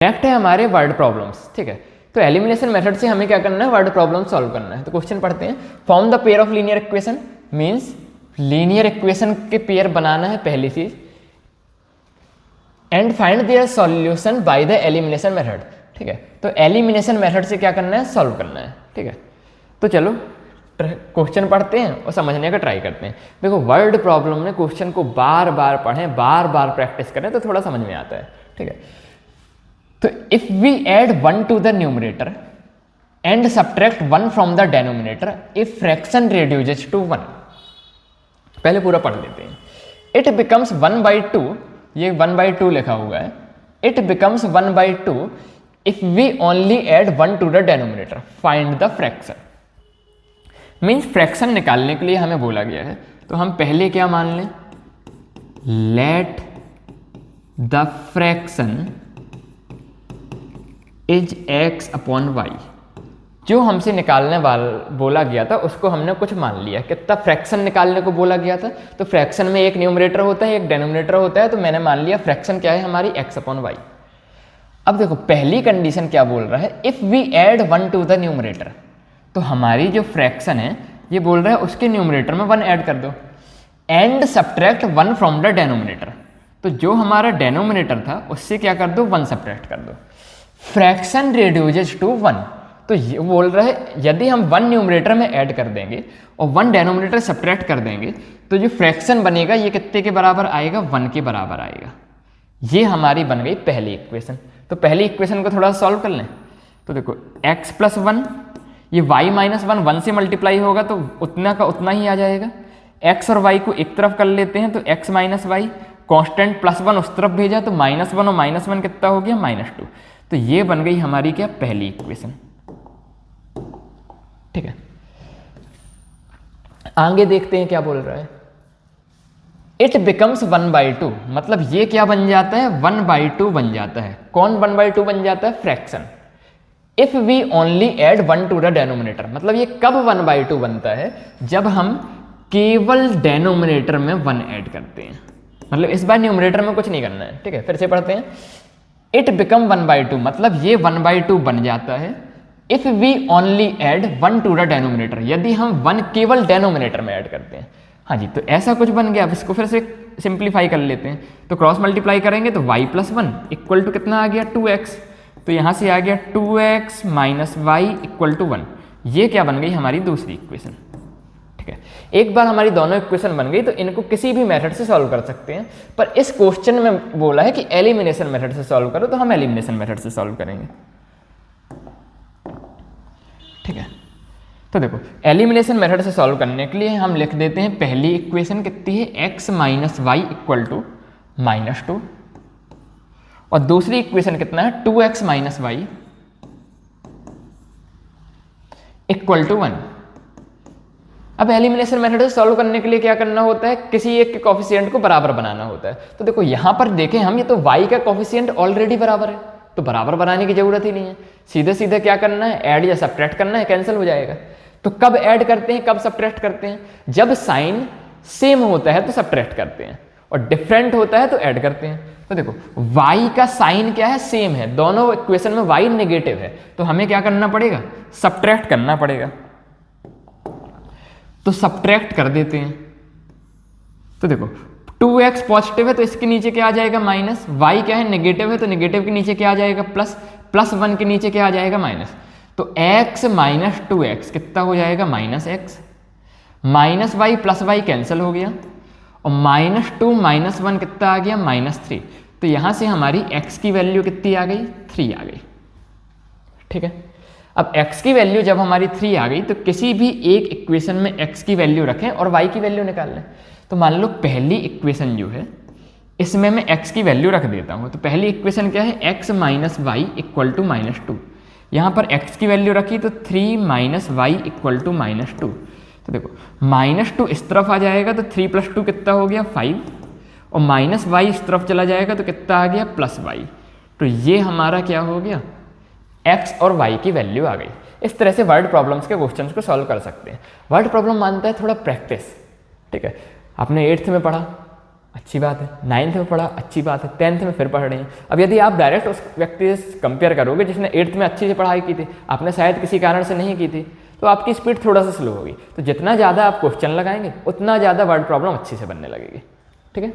Next है हमारे word problems. ठीक है, तो एलिमिनेशन मेथड से हमें क्या करना है, वर्ड प्रॉब्लम सॉल्व करना है। तो क्वेश्चन पढ़ते हैं। Form the pair of linear equation, means linear equation के पेयर बनाना है पहली चीज, and find their solution by the elimination method. ठीक है, तो एलिमिनेशन मेथड से क्या करना है, सॉल्व करना है। ठीक है, तो चलो क्वेश्चन पढ़ते हैं और समझने का ट्राई करते हैं। देखो वर्ड प्रॉब्लम में क्वेश्चन को बार बार पढ़ें, बार बार प्रैक्टिस करें तो थोड़ा समझ में आता है। ठीक है, तो if we add 1 to the numerator and subtract 1 from the denominator, if fraction reduces to 1। पहले पूरा पढ़ लेते हैं। इट बिकम्स 1/2, ये 1/2 लिखा हुआ है। It becomes 1/2 if we only add 1 to the denominator, find the fraction. Means fraction निकालने के लिए हमें बोला गया है, तो हम पहले क्या मान लें, let the fraction is x upon y। जो हमसे निकालने वाला बोला गया था उसको हमने कुछ मान लिया। कितना फ्रैक्शन निकालने को बोला गया था, तो फ्रैक्शन में एक न्यूमरेटर होता है, एक डेनोमिनेटर होता है, तो मैंने मान लिया फ्रैक्शन क्या है हमारी x अपॉन y। अब देखो पहली कंडीशन क्या बोल रहा है, if we add 1 to the numerator, तो हमारी जो फ्रैक्शन है ये बोल रहा है उसके न्यूमरेटर में 1 ऐड कर दो, and subtract 1 from the denominator. तो जो हमारा डेनोमिनेटर था उससे क्या कर दो, 1 सब्ट्रैक्ट कर दो। फ्रैक्शन रिड्यूसेस टू 1, तो ये बोल रहा है यदि हम 1 न्यूमरेटर में ऐड कर देंगे और 1 डेनोमिनेटर सब्ट्रैक्ट कर देंगे तो जो फ्रैक्शन बनेगा ये कितने के बराबर आएगा, 1 के बराबर आएगा। ये हमारी बन गई पहली इक्वेशन। तो पहली इक्वेशन को थोड़ा सॉल्व कर लें। तो देखो x प्लस 1, ये y माइनस 1 1 से मल्टीप्लाई होगा तो उतना का उतना ही आ जाएगा। x और y को एक तरफ कर लेते हैं, तो x minus y, constant plus 1 उस तरफ भेजा तो -1 और -1 कितना हो गया, -2। तो ये बन गई हमारी क्या, पहली इक्वेशन। ठीक है, आगे देखते हैं क्या बोल रहा है। इट बिकम्स 1/2, मतलब ये क्या बन जाता है, 1/2 बन जाता है। कौन 1/2 बन जाता है, fraction. If we only add 1 to the denominator, मतलब ये कब 1/2 बनता है, जब हम केवल डेनोमिनेटर में 1 ऐड करते हैं। मतलब इस बार न्यूमरेटर में कुछ नहीं करना है। ठीक है, फिर से पढ़ते हैं। इट बिकम 1/2, मतलब ये 1/2 बन जाता है if we only add 1 to the denominator, यदि हम 1 केवल डेनोमिनेटर में ऐड करते हैं। हाँ जी, तो ऐसा कुछ बन गया। अब इसको फिर से सिंप्लीफाई कर लेते हैं। तो क्रॉस मल्टीप्लाई करेंगे तो y प्लस 1 इक्वल टू कितना आ गया, 2x। तो यहाँ से आ गया 2x minus y equal to 1। ये क्या बन गई, हमारी दूसरी इक्वेशन। ठीक है, एक बार हमारी दोनों इक्वेशन बन गई तो इनको किसी भी मेथड से सॉल्व कर सकते हैं, पर इस क्वेश्चन में बोला है कि एलिमिनेशन मेथड से सॉल्व करो, तो हम एलिमिनेशन मेथड से सॉल्व करेंगे। ठीक है, तो देखो एलिमिनेशन मेथड से सॉल्व करने के लिए हम लिख देते हैं पहली इक्वेशन कितनी है, x minus y equal to -2, और दूसरी इक्वेशन कितना है, 2x minus y equal to 1। अब एलिमिनेशन मेथड से सॉल्व करने के लिए क्या करना होता है, किसी एक के कोफिशिएंट को बराबर बनाना होता है। तो देखो यहां पर देखें हम, ये तो y का कोफिशिएंट ऑलरेडी बराबर है, तो बराबर बनाने की जरूरत ही नहीं है। सीधे सीधे क्या करना है, ऐड या सब्ट्रैक्ट करना है, कैंसिल हो जाएगा। तो कब ऐड करते हैं, कब सब्ट्रैक्ट करते हैं, जब साइन सेम होता है तो सब्ट्रैक्ट करते हैं, और डिफरेंट होता है तो ऐड करते हैं। तो देखो y का साइन क्या है, सेम है, दोनों इक्वेशन में y नेगेटिव है, तो हमें क्या करना पड़ेगा, सब्ट्रैक्ट करना पड़ेगा। तो सब्ट्रैक्ट कर देते हैं। तो देखो 2x पॉजिटिव है तो इसके नीचे क्या आ जाएगा, माइनस। y क्या है, नेगेटिव है, तो नेगेटिव के नीचे क्या आ जाएगा, प्लस। प्लस 1 के नीचे क्या आ जाएगा, माइनस। तो x माइनस 2x कितना हो जाएगा, -x। Minus y plus y cancel हो गया, और -2 माइनस 1 कितना आ गया, -3। तो यहां से हमारी x की वैल्यू कितनी आ गई, 3 आ गई। ठीक है, अब x की वैल्यू जब हमारी 3 आ गई तो किसी भी एक इक्वेशन में x की वैल्यू रखें और y की वैल्यू निकाल लें। तो मान लो पहली इक्वेशन जो है इसमें मैं x की वैल्यू रख देता हूं। तो पहली इक्वेशन क्या है, x minus y equal to -2। यहां पर x की वैल्यू रखी तो 3 माइनस वाई इक्वल टू -2। तो देखो -2 इस तरफ आ जाएगा तो 3 + 2 कितना हो गया, 5, और माइनस वाई इस तरफ चला जाएगा तो कितना आ गया, +y। तो ये हमारा क्या हो गया, x और y की वैल्यू आ गई। इस तरह से वर्ड प्रॉब्लम्स के क्वेश्चंस को सॉल्व कर सकते हैं। वर्ड प्रॉब्लम मानता है थोड़ा प्रैक्टिस। ठीक है, आपने 8th में पढ़ा अच्छी बात है, 9th में पढ़ा, अच्छी बात है, 10th में फिर पढ़ रहे हैं। अब यदि आप डायरेक्ट उस व्यक्ति से कंपेयर करोगे जिसने 8th में अच्छी से पढ़ाई की थी, आपने शायद किसी कारण से नहीं की थी, तो आपकी स्पीड थोड़ा सा स्लो होगी। तो जितना ज़्यादा आप क्वेश्चन लगाएंगे उतना ज़्यादा वर्ड प्रॉब्लम अच्छी से बनने लगेगी। ठीक है।